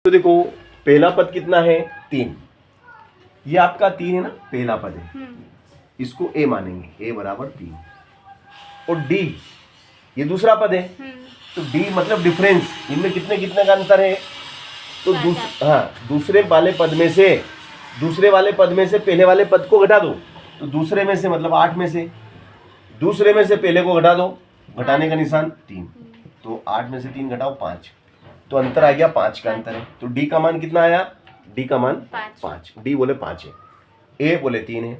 तो देखो पहला पद कितना है 3, ये आपका 3 है ना, पहला पद है, इसको a मानेंगे, a बराबर 3। और d ये दूसरा पद है, तो d मतलब डिफरेंस, इनमें कितने कितने का अंतर है। तो दूसरे वाले पद में से पहले वाले पद को घटा दो, तो दूसरे में से मतलब 8 में से दूसरे में से पहले को घटा दो, घटाने का निशान 3, तो 8 में से 3 घटाओ 5, तो अंतर आ गया 5 का अंतर है। तो डी का मान कितना आया, डी का मान 5, डी बोले 5 है, ए बोले 3 है।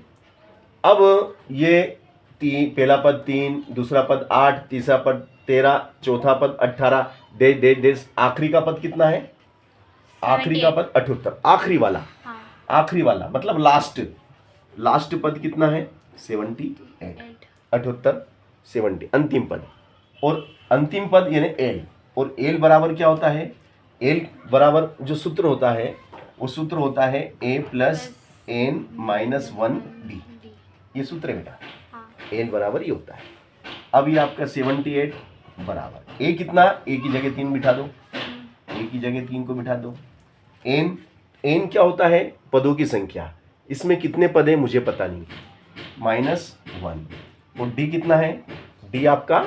अब ये पहला पद 3, दूसरा पद 8, तीसरा पद 13, चौथा पद 18, डेश डेश डेश, आखिरी का पद कितना है, आखिरी का पद 78, आखिरी वाला, आखिरी वाला मतलब लास्ट पद कितना है 78, 78 70 अंतिम पद। और अंतिम पद यानी एल, और एल बराबर क्या होता है, एल बराबर जो सूत्र होता है वो सूत्र होता है a plus n minus 1 d, ये सूत्र है बेटा, एल बराबर ये होता है। अब ये आपका 78 बराबर a कितना, a की जगह 3 बिठा दो, a की जगह 3 को बिठा दो। n क्या होता है, पदों की संख्या, इसमें कितने पद है मुझे पता नहीं, -1। और d कितना है, d आपका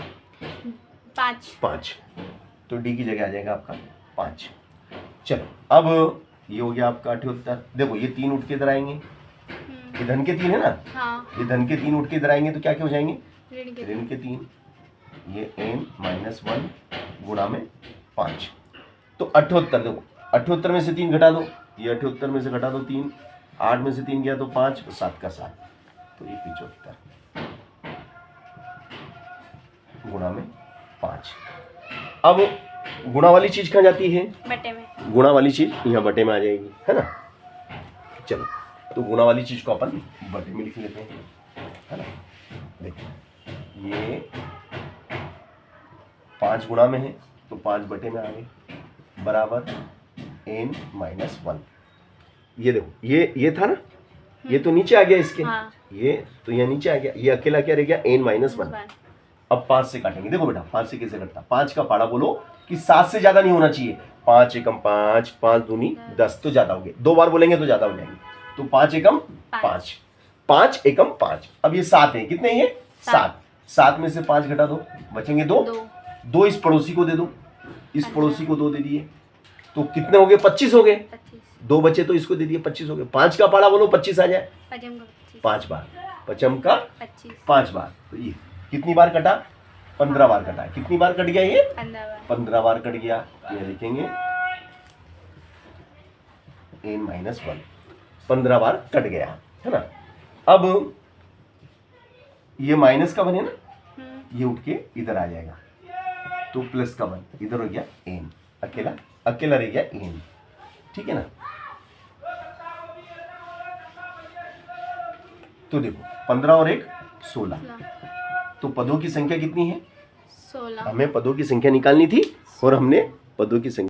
5, तो d की जगह आ जाएगा आपका 5। चलो अब ये हो गया आपका 78। देखो ये 3 उठ के इधर आएंगे, ये धन के 3 है ना, ये धन के 3 उठ के इधर आएंगे तो क्या क्या हो जाएंगे, ऋण के 3, ये n-1 गुणा में 5, तो 78। देखो 78 में से 3 घटा दो, ये 78 में से घटा दो 3, 8 में से 3 गया तो 5, 7 का 7, तो ये 75 गुणा में 5। अब गुणा वाली चीज कहाँ जाती है, बटे में, गुणा वाली चीज यहाँ बटे में आ जाएगी, है ना। चलो तो गुणा वाली चीज को अपन बटे में लिख लेते हैं, है ना। देखो ये 5 गुणा में है तो 5 बटे में आ गए, बराबर n-1। ये देखो ये था ना, ये तो नीचे आ गया इसके, ये तो यहाँ नीचे आ गया, ये अकेला क्या रह गया n-1। अब 5 से काटेंगे, देखो बेटा 5 से कैसे कटता, 5 का पाड़ा बोलो कि 7 से ज्यादा नहीं होना चाहिए, 5 एकम 5, 5 दूनी 10, तो ज्यादा हो गए, 2 बार बोलेंगे तो ज्यादा हो जाएंगे, तो 5 एकम 5, 5 एकम 5। अब ये 7 है, कितने ये 7 में से 5 घटा दो, बचेंगे 2 इस पड़ोसी को दे दो, इस पड़ोसी को 2 दे दिए, तो कितने हो गए 25 हो गए, 2 बचे तो इसको दे दिए 25 हो गए। 5 का पाड़ा बोलो 25 आ जाए, 5 बार, पचम का 5 बार, तो ये कितनी बार कटा, 15 बार कटा। कितनी बार कट गया ये, 15 बार कट गया। ये लिखेंगे n-1, 15 बार कट गया, है ना। अब ये माइनस का 1 है ना, ये उठ के इधर आ जाएगा, तो प्लस का 1 इधर हो गया n, अकेला रह गया n, ठीक है ना। तो देखो 15 और 1 16, तो पदों की संख्या कितनी है, 16, हमें पदों की संख्या निकालनी थी और हमने पदों की संख्या